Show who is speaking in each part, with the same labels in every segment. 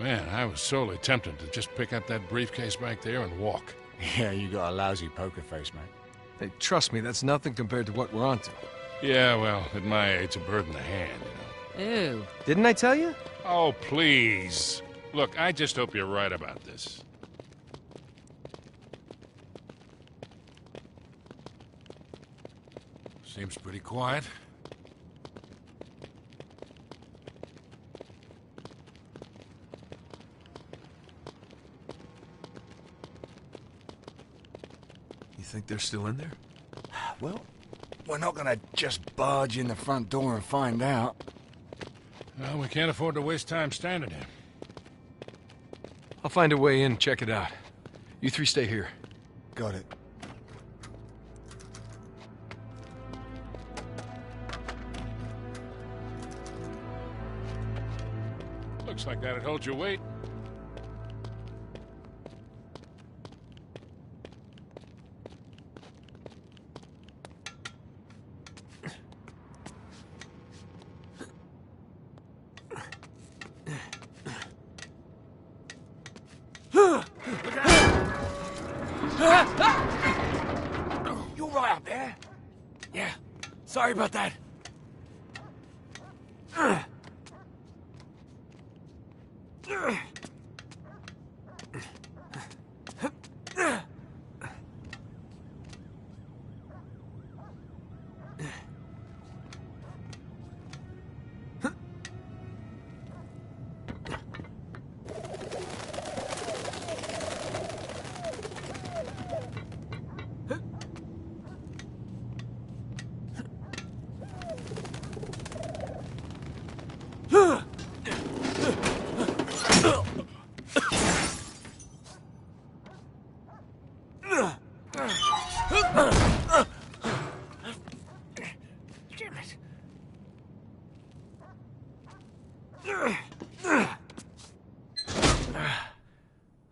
Speaker 1: Man, I was sorely tempted to just pick up that briefcase back there and walk.
Speaker 2: Yeah, you got a lousy poker face, mate.
Speaker 3: Hey, trust me, that's nothing compared to what we're onto.
Speaker 1: Yeah, well, at my age, a bird in the hand, you know.
Speaker 4: Ew.
Speaker 3: Didn't I tell you?
Speaker 1: Oh, please. Look, I just hope you're right about this. Seems pretty quiet.
Speaker 3: You think they're still in there?
Speaker 2: Well, we're not gonna just barge in the front door and find out.
Speaker 1: Well, we can't afford to waste time standing here.
Speaker 3: I'll find a way in, check it out. You three stay here.
Speaker 2: Got it.
Speaker 1: Looks like that'd hold your weight.
Speaker 2: You all right up there? Yeah. Sorry about that. Damn it.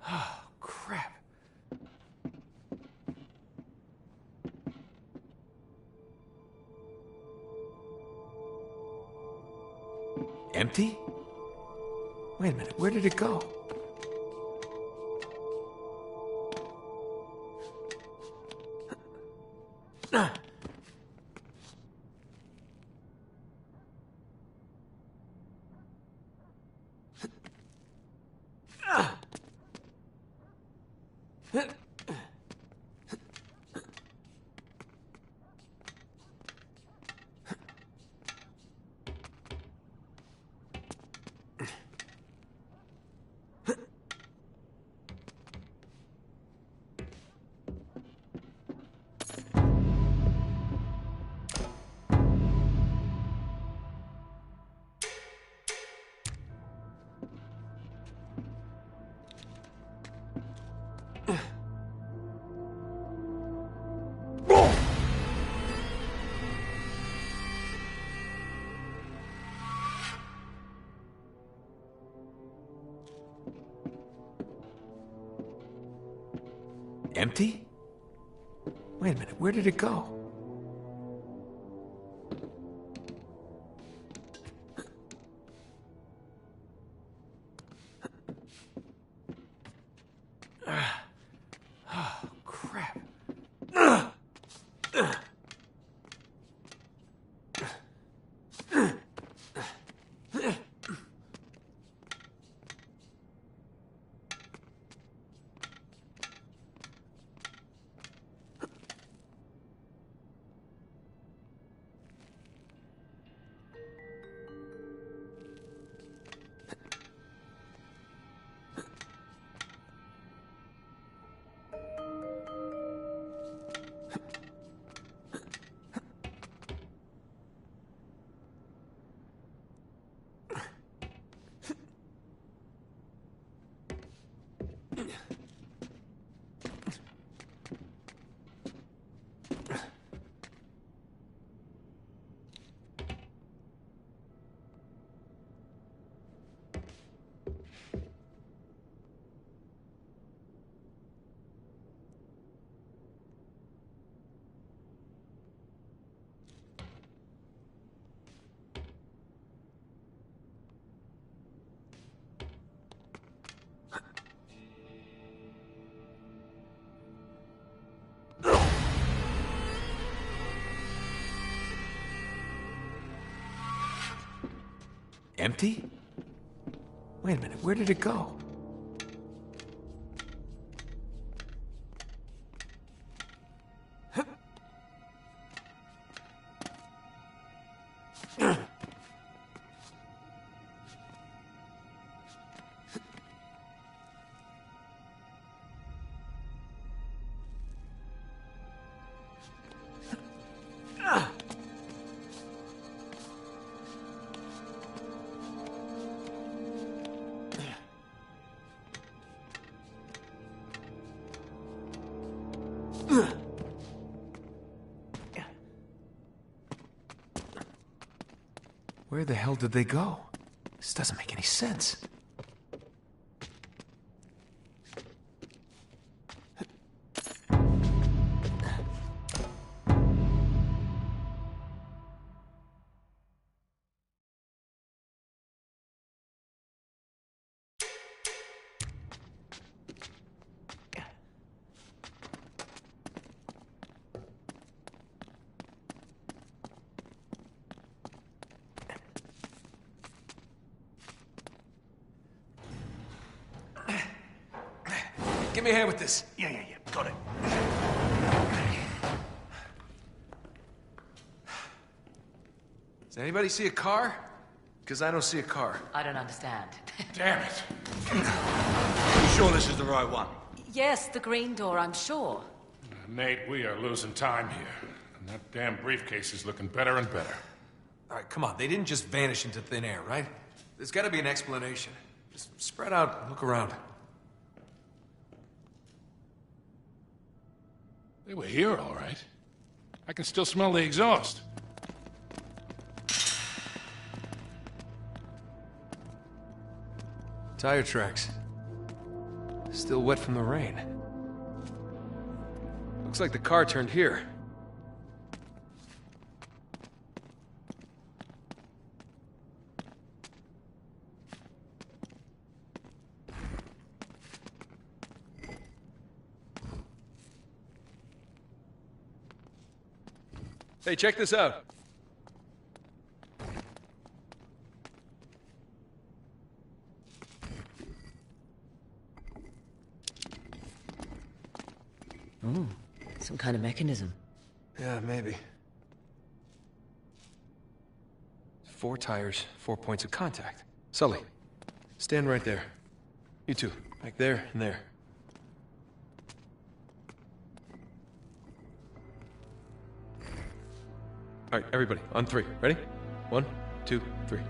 Speaker 3: Oh, crap. Empty? Wait a minute, where did it go? Empty? Wait a minute, where did it go? Oh, crap. Empty? Wait a minute, where did it go? Where the hell did they go? This doesn't make any sense. Give me a hand with this.
Speaker 2: Yeah. Got it.
Speaker 3: Does anybody see a car? Because I don't see a car.
Speaker 4: I don't understand.
Speaker 2: Damn it.
Speaker 5: You sure this is the right one?
Speaker 4: Yes, the green door, I'm sure.
Speaker 1: Nate, we are losing time here. And that damn briefcase is looking better and better.
Speaker 3: All right, come on. They didn't just vanish into thin air, right? There's got to be an explanation. Just spread out and look around.
Speaker 1: They were here, all right. I can still smell the exhaust.
Speaker 3: Tire tracks. Still wet from the rain. Looks like the car turned here. Hey, check this out.
Speaker 4: Oh, some kind of mechanism.
Speaker 3: Yeah, maybe. 4 tires, 4 points of contact. Sully, stand right there. You two, back there and there. All right, everybody, on 3. Ready? 1, 2, 3.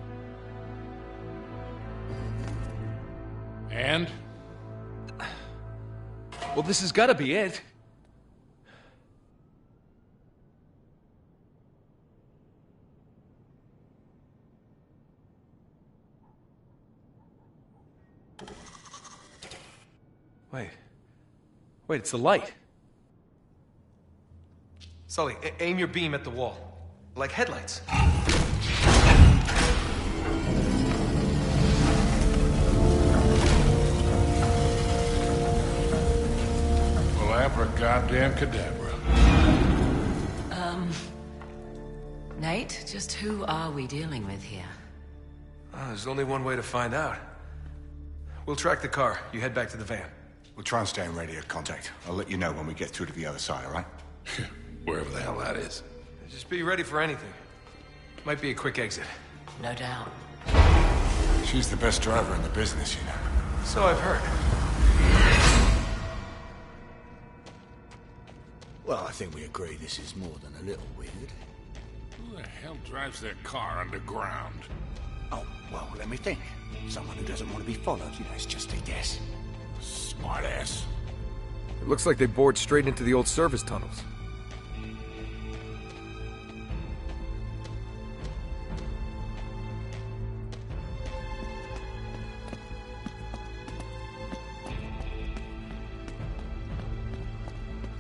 Speaker 1: And?
Speaker 3: Well, this has got to be it. Wait, it's the light. Sully, aim your beam at the wall. Like headlights.
Speaker 1: Well, abracadabra cadabra.
Speaker 4: Nate, just who are we dealing with here?
Speaker 3: There's only one way to find out. We'll track the car. You head back to the van.
Speaker 2: We'll try and stay in radio contact. I'll let you know when we get through to the other side, all right?
Speaker 1: Wherever the hell that is.
Speaker 3: Just be ready for anything. Might be a quick exit.
Speaker 4: No doubt.
Speaker 2: She's the best driver in the business, you know.
Speaker 3: So I've heard.
Speaker 2: Well, I think we agree this is more than a little weird.
Speaker 1: Who the hell drives their car underground?
Speaker 2: Oh, well, let me think. Someone who doesn't want to be followed, you know, it's just a guess.
Speaker 1: Smart ass.
Speaker 3: It looks like they bored straight into the old service tunnels.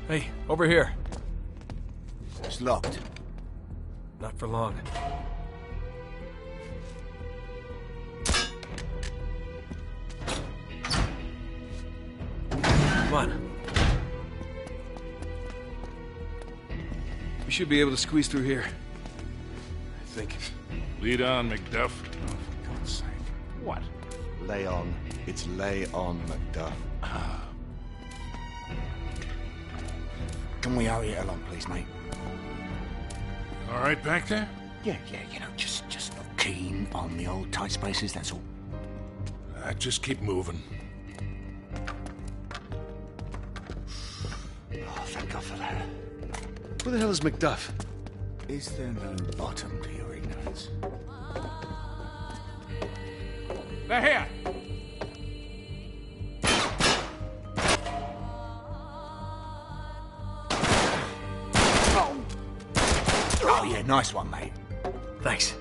Speaker 3: Hey, over here.
Speaker 2: It's locked.
Speaker 3: Not for long. Come on. We should be able to squeeze through here. I think.
Speaker 1: Lead on, McDuff. Oh, for God's What?
Speaker 2: Lay on. It's lay on, Macduff. Can we hurry it along, please, mate?
Speaker 1: All right back there?
Speaker 2: Yeah, you know, just not keen on the old tight spaces, that's all.
Speaker 1: Just keep moving.
Speaker 2: Oh, thank God for that.
Speaker 3: Who the hell is Macduff?
Speaker 2: Is there no bottom to your ignorance?
Speaker 1: They're here!
Speaker 2: Oh, yeah, nice one, mate.
Speaker 3: Thanks.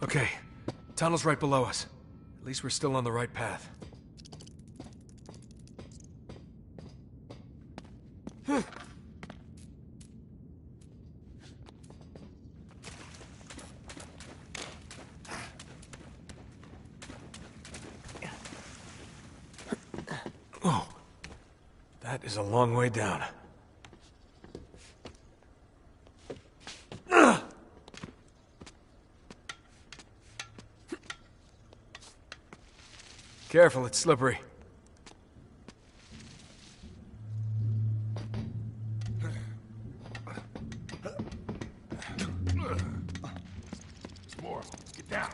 Speaker 3: Okay, tunnel's right below us. At least we're still on the right path. Oh, that is a long way down. Careful, it's slippery.
Speaker 1: There's more. Get down.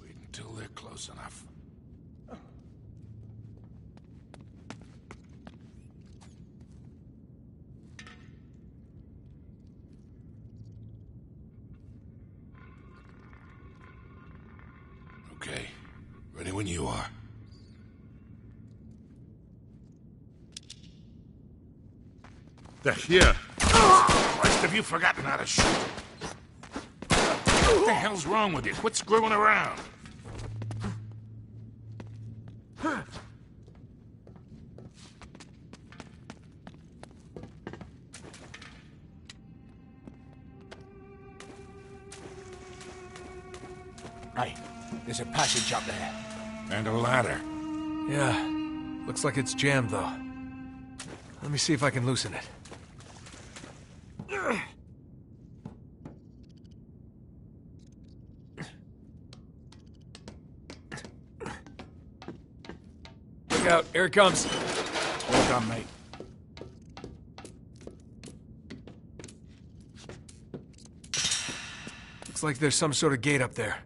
Speaker 1: Wait until they're close enough. Okay. Ready when you are. They're here. Christ, have you forgotten how to shoot? What the hell's wrong with you? Quit screwing around.
Speaker 2: Hey, there's a passage up there.
Speaker 1: And a ladder.
Speaker 3: Yeah, looks like it's jammed, though. Let me see if I can loosen it. Look out, here it comes.
Speaker 2: Well done, mate.
Speaker 3: Looks like there's some sort of gate up there.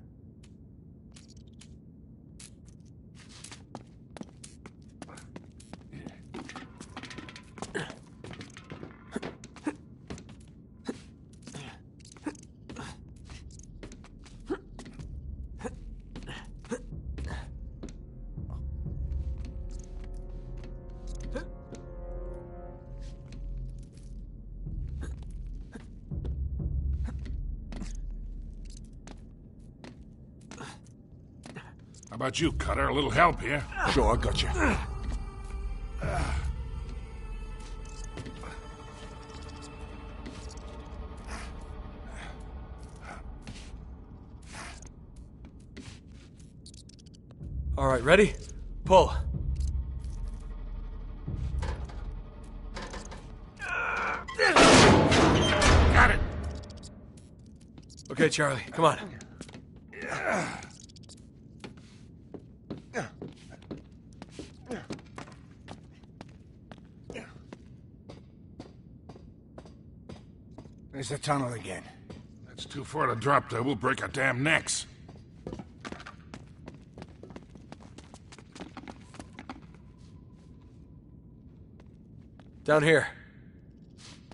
Speaker 1: How about you, Cutter? A little help here?
Speaker 2: Sure, I got you.
Speaker 3: All right, ready? Pull.
Speaker 1: Got it!
Speaker 3: Okay, Charlie, come on.
Speaker 2: There's the tunnel again.
Speaker 1: That's too far to drop there. We'll break our damn necks.
Speaker 3: Down here.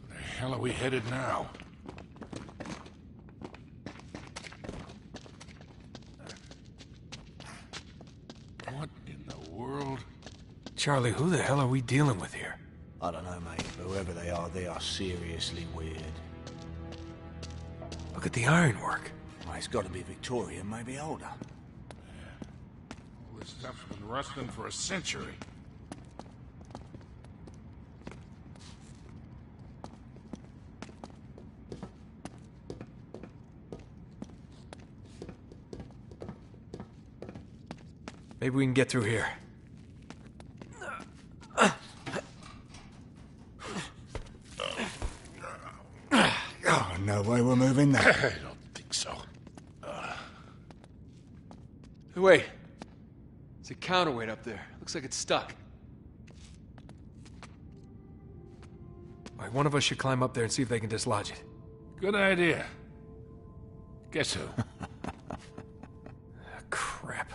Speaker 1: Where the hell are we headed now? What in the world?
Speaker 3: Charlie, who the hell are we dealing with here?
Speaker 2: I don't know, mate. Whoever they are seriously weird.
Speaker 3: Look at the ironwork.
Speaker 2: Well, it's got to be Victorian, maybe older.
Speaker 1: All this stuff's been rusting for a century.
Speaker 3: Maybe we can get through here.
Speaker 2: Oh, no way we're moving that.
Speaker 1: I don't think so.
Speaker 3: Hey, wait. There's a counterweight up there. Looks like it's stuck. All right, one of us should climb up there and see if they can dislodge it.
Speaker 1: Good idea. Guess who?
Speaker 3: Crap.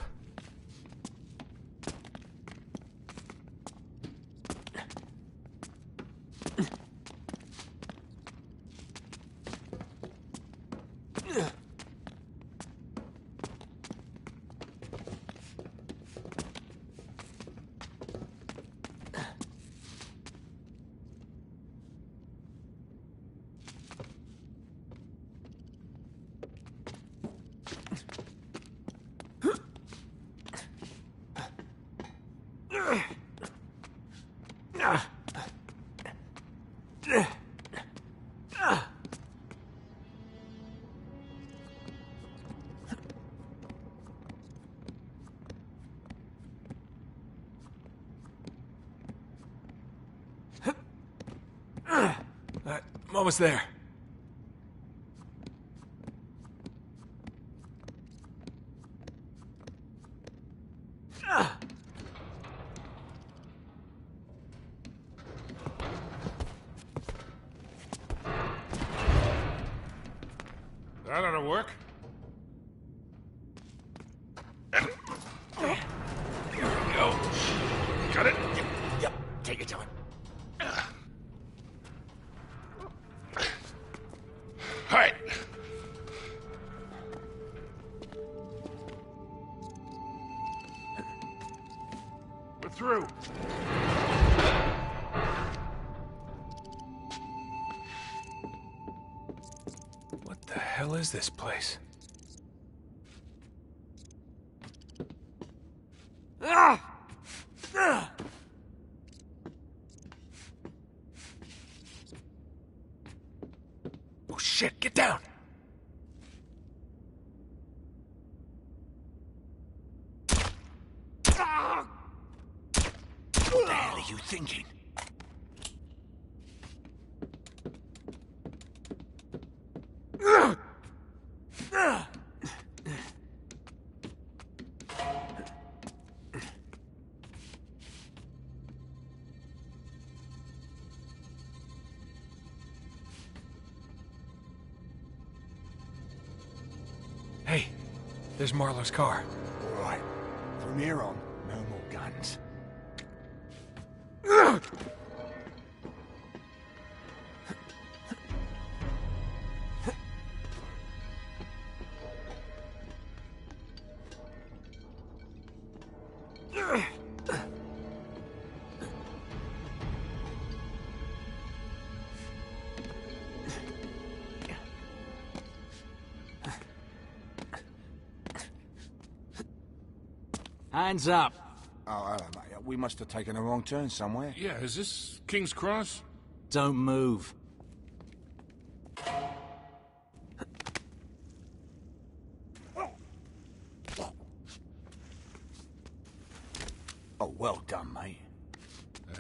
Speaker 3: I'm almost there.
Speaker 1: That ought to work. There we go. Got it?
Speaker 2: Yep, take your time.
Speaker 1: All right. We're through.
Speaker 3: What the hell is this place?
Speaker 2: Oh, shit, get down! What the hell are you thinking?
Speaker 3: Hey, there's Marlowe's car.
Speaker 2: All right, from here on, no more guns.
Speaker 5: Hands up.
Speaker 2: Oh, hello, mate. We must have taken a wrong turn somewhere.
Speaker 1: Yeah, is this King's Cross?
Speaker 5: Don't move.
Speaker 2: Oh, well done, mate.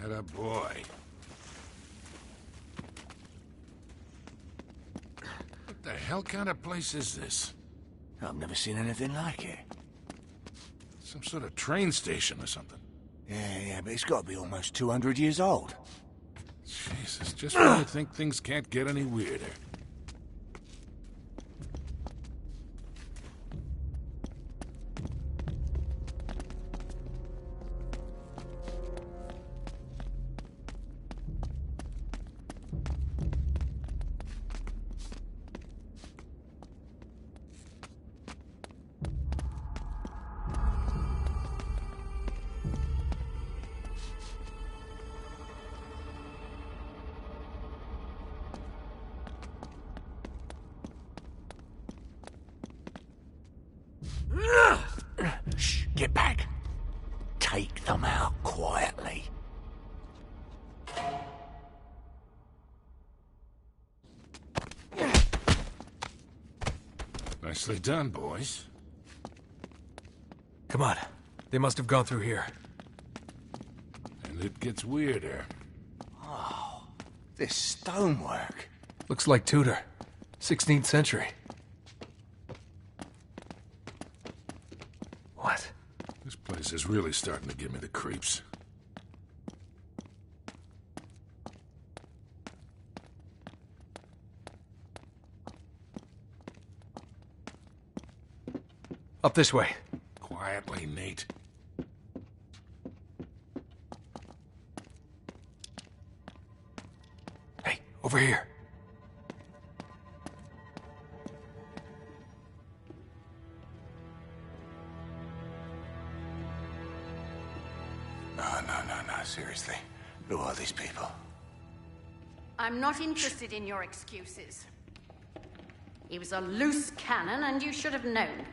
Speaker 1: Atta boy. What the hell kind of place is this?
Speaker 2: I've never seen anything like it.
Speaker 1: Some sort of train station or something.
Speaker 2: Yeah, but it's got to be almost 200 years old.
Speaker 1: Jesus, just when you think things can't get any weirder.
Speaker 2: Shh, get back. Take them out quietly.
Speaker 1: Nicely done, boys.
Speaker 3: Come on, They must have gone through here.
Speaker 1: And it gets weirder.
Speaker 2: This stonework.
Speaker 3: Looks like Tudor. 16th century. What?
Speaker 1: This place is really starting to give me the creeps.
Speaker 3: Up this way.
Speaker 1: Quietly, Nate.
Speaker 3: Hey, over here.
Speaker 2: No, seriously. Who are these people?
Speaker 6: I'm not interested in your excuses. He was a loose cannon, and you should have known.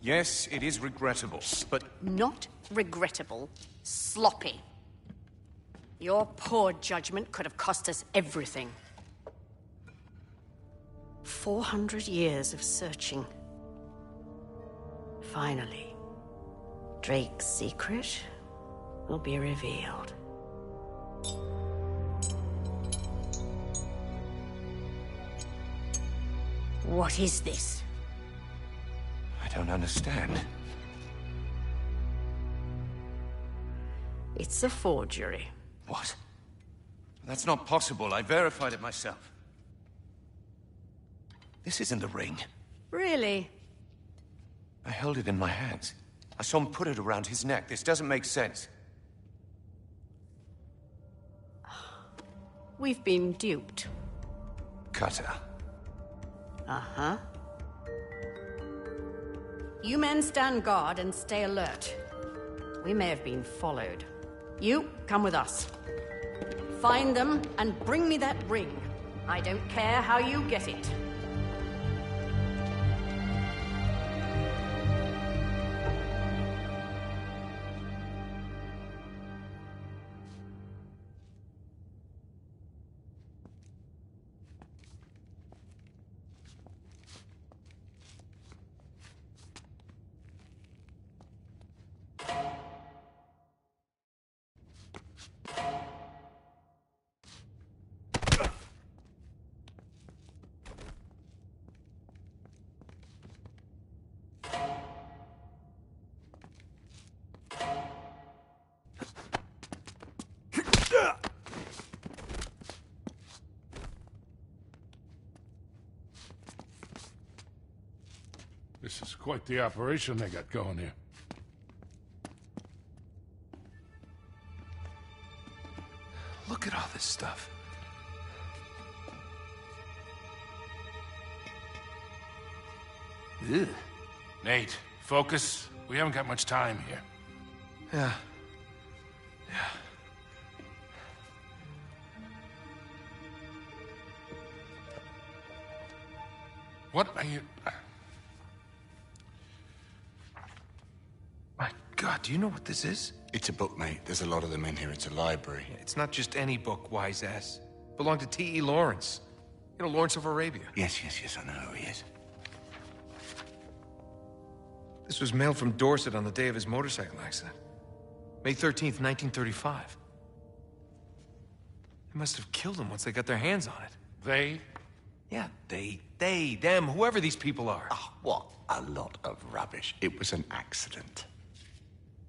Speaker 7: Yes, it is regrettable, but...
Speaker 6: Not regrettable, sloppy. Your poor judgment could have cost us everything. 400 years of searching. Finally, Drake's secret will be revealed. What is this?
Speaker 7: I don't understand.
Speaker 6: It's a forgery.
Speaker 7: What? That's not possible. I verified it myself. This isn't a ring.
Speaker 6: Really?
Speaker 7: I held it in my hands. I saw him put it around his neck. This doesn't make sense.
Speaker 6: We've been duped.
Speaker 7: Cutter.
Speaker 6: Uh-huh. You men stand guard and stay alert. We may have been followed. You, come with us. Find them and bring me that ring. I don't care how you get it.
Speaker 1: This is quite the operation they got going here.
Speaker 3: Look at all this stuff.
Speaker 1: Ugh. Nate, focus. We haven't got much time here.
Speaker 3: Yeah.
Speaker 1: What are you...
Speaker 3: My God, do you know what this is?
Speaker 2: It's a book, mate. There's a lot of them in here. It's a library.
Speaker 3: It's not just any book, wise ass. Belonged to T.E. Lawrence. You know, Lawrence of Arabia.
Speaker 2: Yes, I know who he is.
Speaker 3: This was mailed from Dorset on the day of his motorcycle accident. May 13th, 1935. They must have killed him once they got their hands on it.
Speaker 1: They?
Speaker 3: Yeah, they, them, whoever these people are.
Speaker 2: Oh, what a lot of rubbish. It was an accident.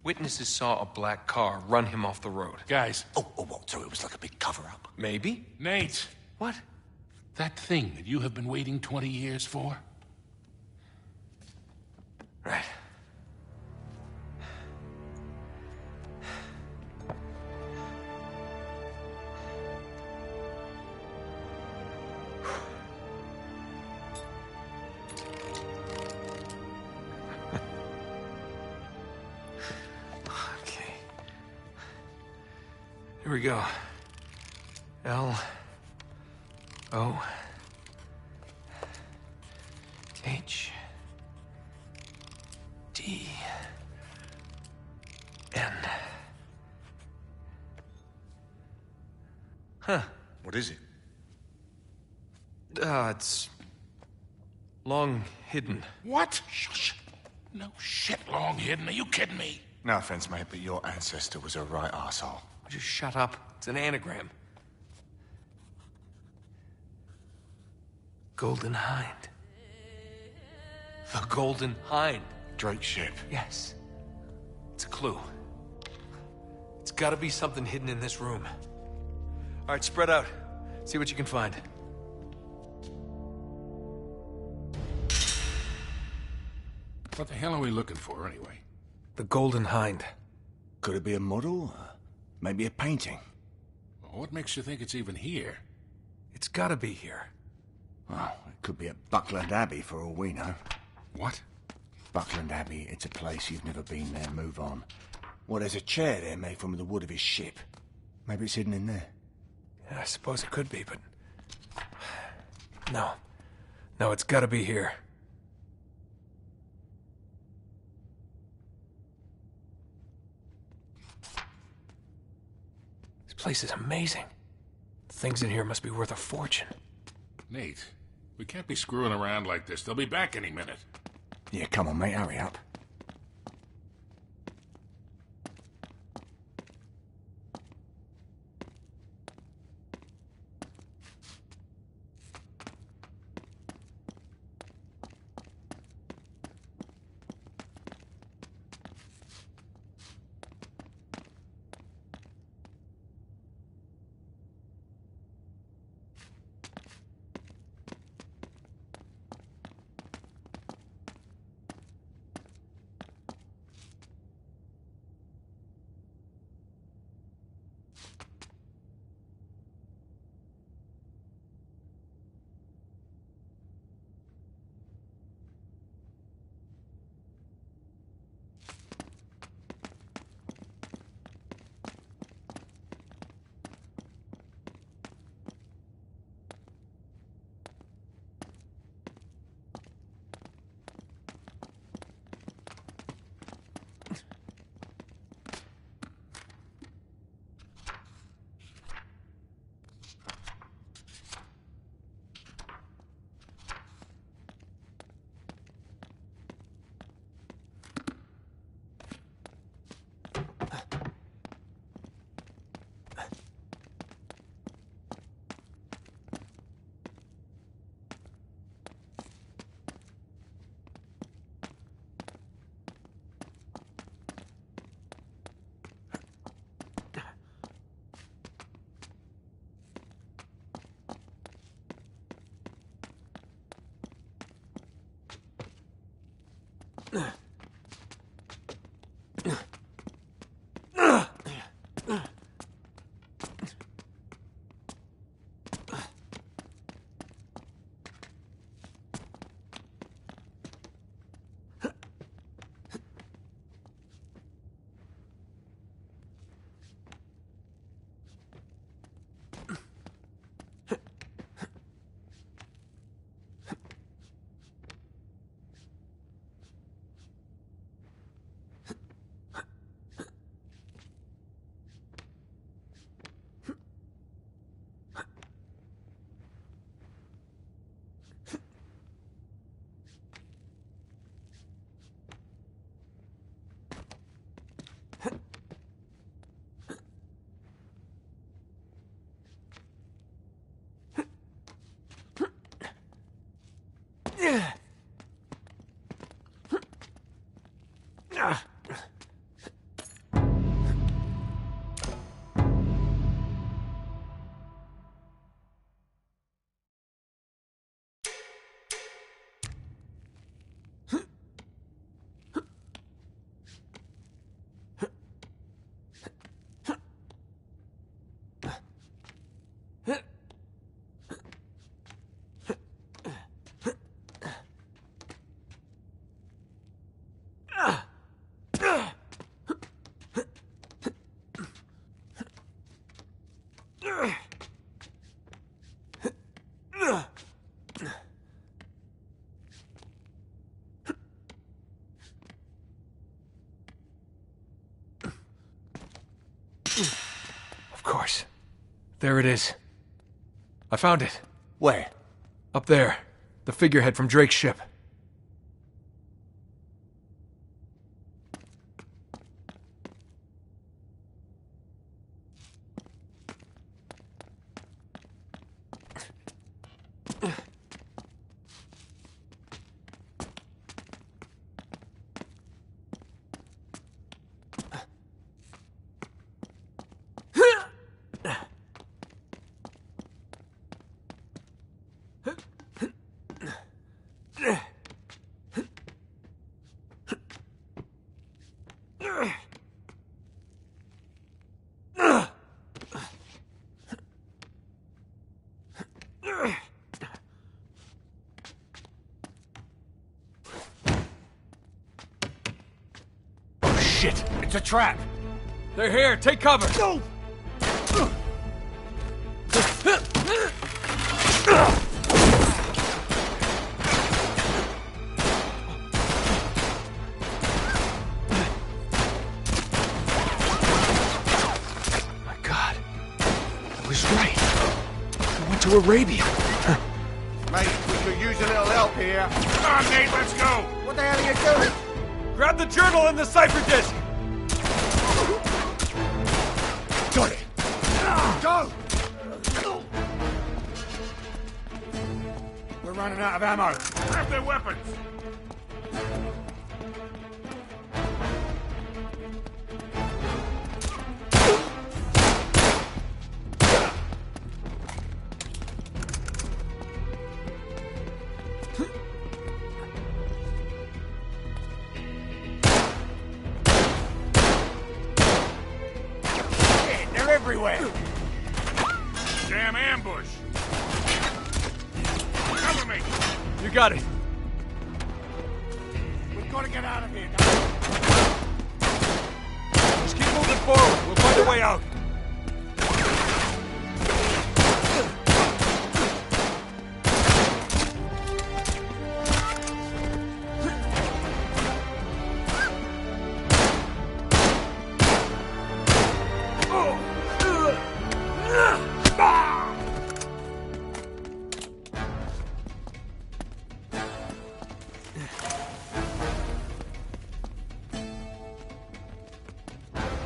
Speaker 3: Witnesses saw a black car run him off the road.
Speaker 1: Guys.
Speaker 2: Oh, what? So it was like a big cover-up?
Speaker 3: Maybe.
Speaker 1: Nate.
Speaker 3: What?
Speaker 1: That thing that you have been waiting 20 years for?
Speaker 3: Right. Okay. Here we go. L O H D N. Huh.
Speaker 2: What is it?
Speaker 3: It's long hidden.
Speaker 1: What? Shush. No shit, long hidden. Are you kidding me?
Speaker 2: No offense, mate, but your ancestor was a right arsehole.
Speaker 3: Just shut up. It's an anagram. Golden Hind. The Golden Hind.
Speaker 2: Drake's ship.
Speaker 3: Yes. It's a clue. It's gotta be something hidden in this room. All right, spread out. See what you can find.
Speaker 1: What the hell are we looking for, anyway?
Speaker 3: The Golden Hind.
Speaker 2: Could it be a model? Maybe a painting?
Speaker 1: What makes you think it's even here?
Speaker 3: It's gotta be here.
Speaker 2: Well, it could be at Buckland Abbey for all we know.
Speaker 1: What?
Speaker 2: Buckland Abbey, it's a place you've never been there. Move on. Well, there's a chair there made from the wood of his ship. Maybe it's hidden in there.
Speaker 3: Yeah, I suppose it could be, but... No. No, it's gotta be here. This place is amazing. The things in here must be worth a fortune.
Speaker 1: Nate, we can't be screwing around like this. They'll be back any minute.
Speaker 2: Yeah, come on, mate, hurry up.
Speaker 3: Of course. There it is. I found it.
Speaker 2: Where?
Speaker 3: Up there. The figurehead from Drake's ship. Shit!
Speaker 2: It's a trap!
Speaker 3: They're here! Take cover!
Speaker 2: No!
Speaker 3: My God. I was right. I went to Arabia.
Speaker 2: Mate, we could use a little help here.
Speaker 1: Come on, Nate, let's go!
Speaker 2: What the hell are you doing?
Speaker 3: Grab the journal and the cipher disc!
Speaker 2: Got it! Go! We're running out of ammo.
Speaker 1: Grab their weapons!
Speaker 2: They're everywhere!
Speaker 1: Damn ambush! Cover me!
Speaker 3: You got it.
Speaker 2: We've got to get out of here.
Speaker 3: Just keep moving forward. We'll find a way out.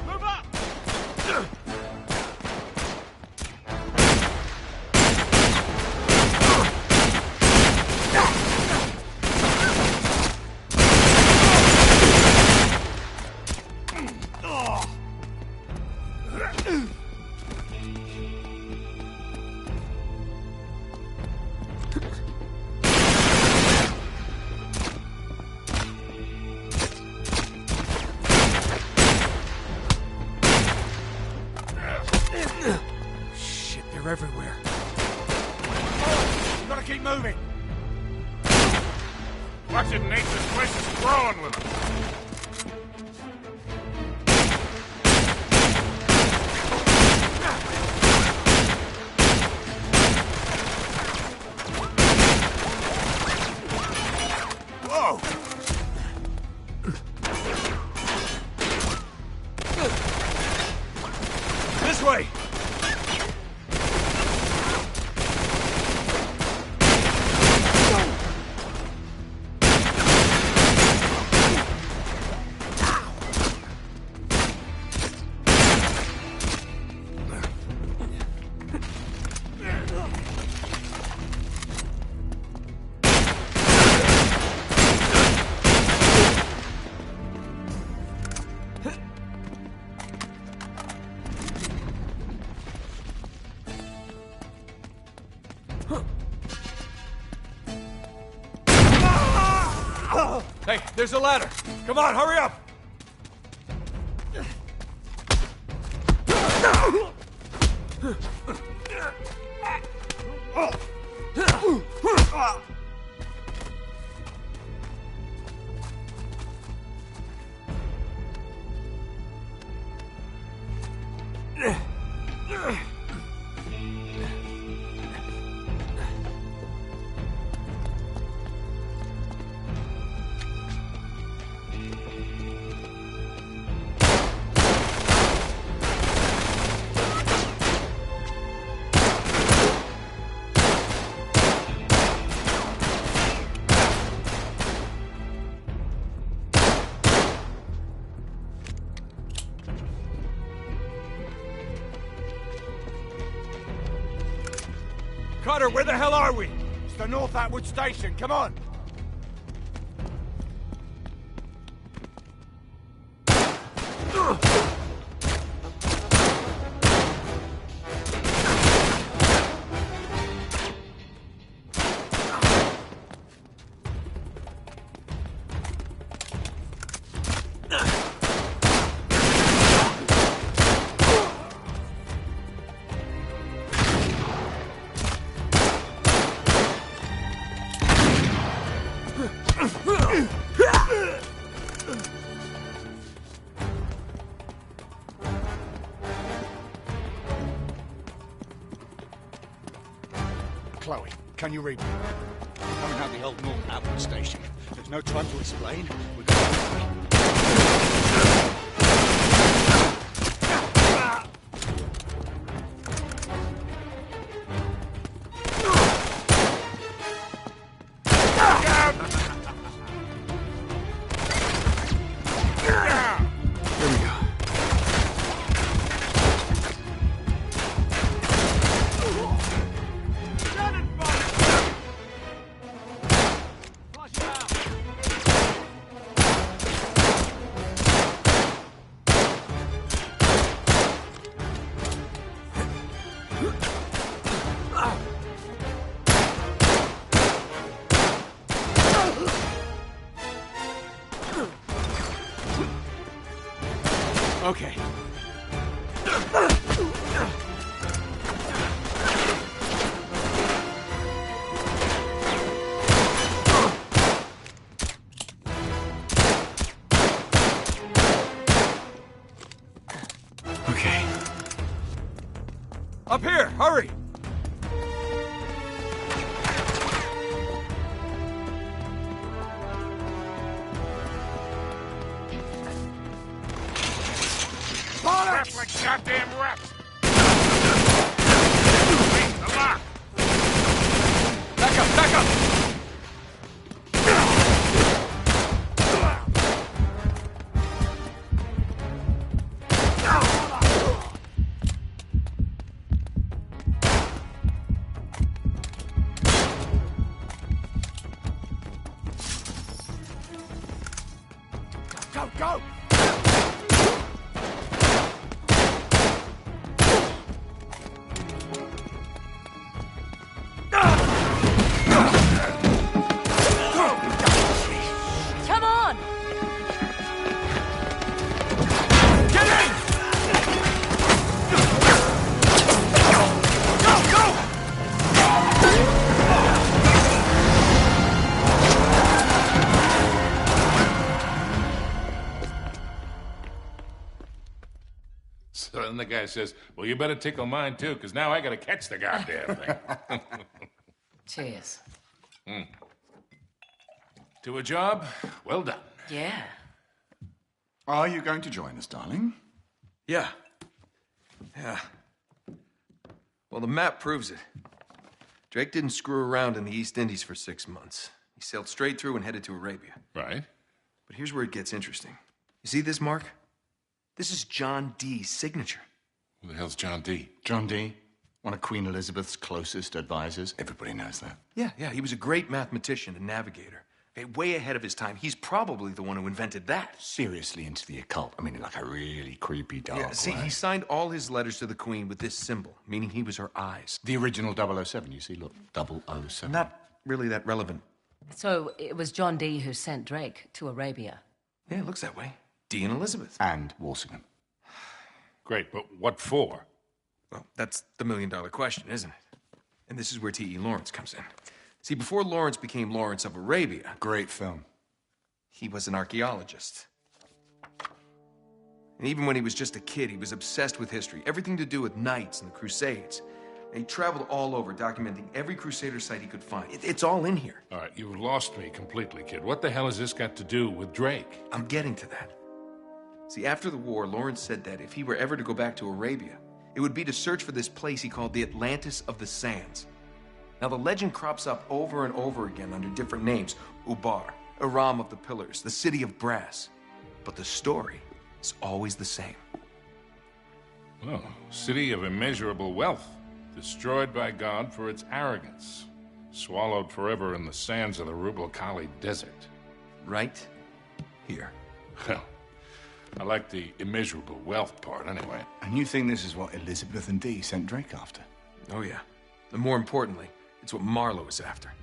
Speaker 1: Move up!
Speaker 3: Shit, they're everywhere.
Speaker 2: We've got to keep moving.
Speaker 1: Watch it, Nate. This place is crawling with them.
Speaker 2: Whoa!
Speaker 3: This way! Hey, there's a ladder. Come on, hurry up! Carter, where the hell are we?
Speaker 2: It's the North Atwood Station. Come on! Chloe, can you read me?
Speaker 8: Coming out the old North Outlet station. There's no time to explain. We've got
Speaker 2: Okay.
Speaker 3: Okay. Up here! Hurry!
Speaker 1: Rats like goddamn rats! The lock!
Speaker 3: Back up! Back up!
Speaker 2: Go, go!
Speaker 4: Come on!
Speaker 3: Get in! Go! Go!
Speaker 1: So then the guy says, well, you better tickle mine too, because now I gotta catch the goddamn thing.
Speaker 4: Cheers.
Speaker 1: To a job, well done.
Speaker 4: Yeah.
Speaker 8: Are you going to join us, darling?
Speaker 3: Yeah. Yeah. Well, the map proves it. Drake didn't screw around in the East Indies for 6 months. He sailed straight through and headed to Arabia.
Speaker 1: Right?
Speaker 3: But here's where it gets interesting. You see this mark? This is John Dee's signature.
Speaker 1: Who the hell's John D?
Speaker 8: John Dee, one of Queen Elizabeth's closest advisors. Everybody knows that.
Speaker 3: Yeah, he was a great mathematician and navigator. Okay, way ahead of his time. He's probably the one who invented that.
Speaker 8: Seriously into the occult. I mean, like a really creepy dark
Speaker 3: Yeah, see,
Speaker 8: way.
Speaker 3: he signed all his letters to the Queen with this symbol, meaning he was her eyes.
Speaker 8: The original 007, you see, look, 007.
Speaker 3: Not really that relevant.
Speaker 4: So it was John Dee who sent Drake to Arabia.
Speaker 3: Yeah, it looks that way. Dee and Elizabeth.
Speaker 8: And Walsingham.
Speaker 1: Great, but what for?
Speaker 3: Well, that's the million-dollar question, isn't it? And this is where T.E. Lawrence comes in. See, before Lawrence became Lawrence of Arabia,
Speaker 8: Great film.
Speaker 3: he was an archaeologist. And even when he was just a kid, he was obsessed with history, everything to do with knights and the Crusades. And he traveled all over, documenting every Crusader site he could find. It's all in here.
Speaker 1: All right, you've lost me completely, kid. What the hell has this got to do with Drake?
Speaker 3: I'm getting to that. See, after the war, Lawrence said that if he were ever to go back to Arabia, it would be to search for this place he called the Atlantis of the Sands. Now, the legend crops up over and over again under different names. Ubar, Aram of the Pillars, the City of Brass. But the story is always the same.
Speaker 1: Oh, city of immeasurable wealth, destroyed by God for its arrogance, swallowed forever in the sands of the Rubel Khali Desert.
Speaker 3: Right here.
Speaker 1: Well, I like the immeasurable wealth part anyway.
Speaker 8: And you think this is what Elizabeth and Dee sent Drake after?
Speaker 3: Oh, yeah. And more importantly, it's what Marlowe is after.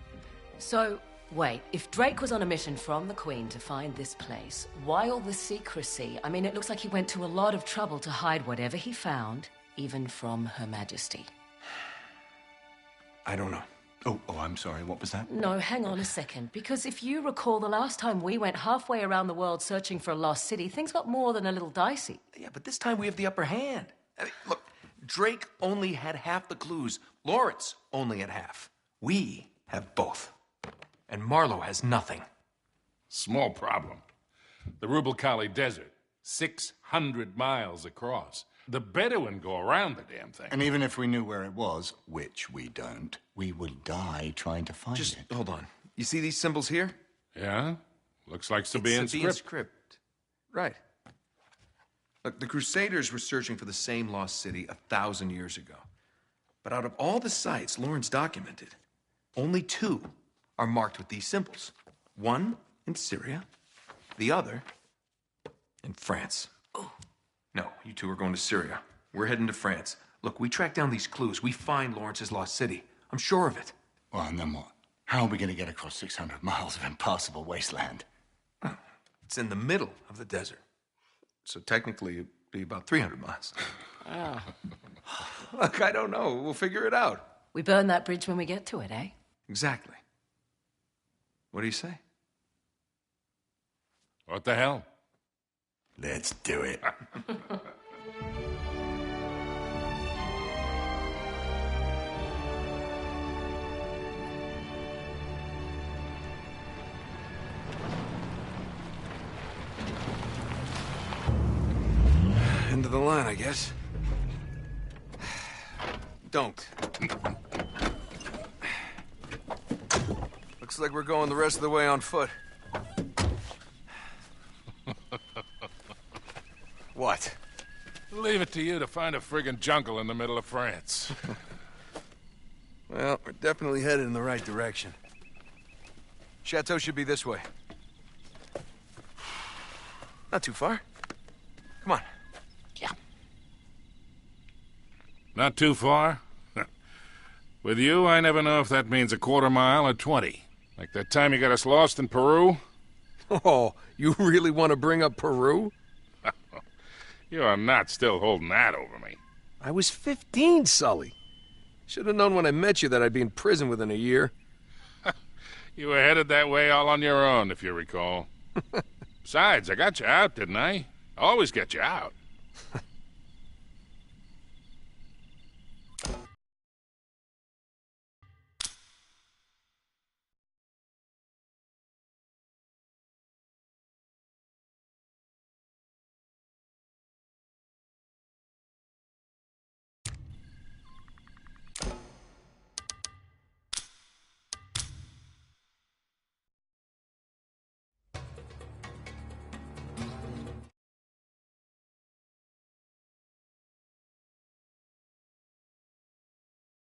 Speaker 4: So, wait, if Drake was on a mission from the Queen to find this place, why all the secrecy? I mean, it looks like he went to a lot of trouble to hide whatever he found, even from Her Majesty.
Speaker 3: I don't know.
Speaker 8: Oh, I'm sorry, what was that?
Speaker 4: No, hang on a second. Because if you recall, the last time we went halfway around the world searching for a lost city, things got more than a little dicey.
Speaker 3: Yeah, but this time we have the upper hand. I mean, look, Drake only had half the clues. Lawrence only had half. We have both. And Marlowe has nothing.
Speaker 1: Small problem. The Rubel Kali Desert, 600 miles across. The Bedouin go around the damn thing.
Speaker 2: And even if we knew where it was, which we don't, we would die trying to find it.
Speaker 3: Just hold on. You see these symbols here?
Speaker 1: Yeah? Looks like Sabaean script.
Speaker 3: Right. Look, the Crusaders were searching for the same lost city 1,000 years ago. But out of all the sites Lawrence documented, only 2 are marked with these symbols. One in Syria, the other in France. Oh. No, you 2 are going to Syria. We're heading to France. Look, we track down these clues. We find Lawrence's lost city. I'm sure of it.
Speaker 2: Well, and then what? How are we going to get across 600 miles of impassable wasteland?
Speaker 3: It's in the middle of the desert. So technically, it'd be about 300 miles.
Speaker 4: Oh.
Speaker 3: Look, I don't know. We'll figure it out.
Speaker 4: We burn that bridge when we get to it, eh?
Speaker 3: Exactly. What do you say?
Speaker 1: What the hell?
Speaker 2: Let's do it.
Speaker 3: End of the line, I guess. Don't. Looks like we're going the rest of the way on foot. What?
Speaker 1: Leave it to you to find a friggin' jungle in the middle of France.
Speaker 3: Well, we're definitely headed in the right direction. Chateau should be this way. Not too far. Come on.
Speaker 4: Yeah.
Speaker 1: Not too far? With you, I never know if that means a quarter mile or 20. Like that time you got us lost in Peru?
Speaker 3: Oh, you really want to bring up Peru?
Speaker 1: You are not still holding that over me.
Speaker 3: I was 15, Sully. Should have known when I met you that I'd be in prison within a year.
Speaker 1: You were headed that way all on your own, if you recall. Besides, I got you out, didn't I? Always get you out.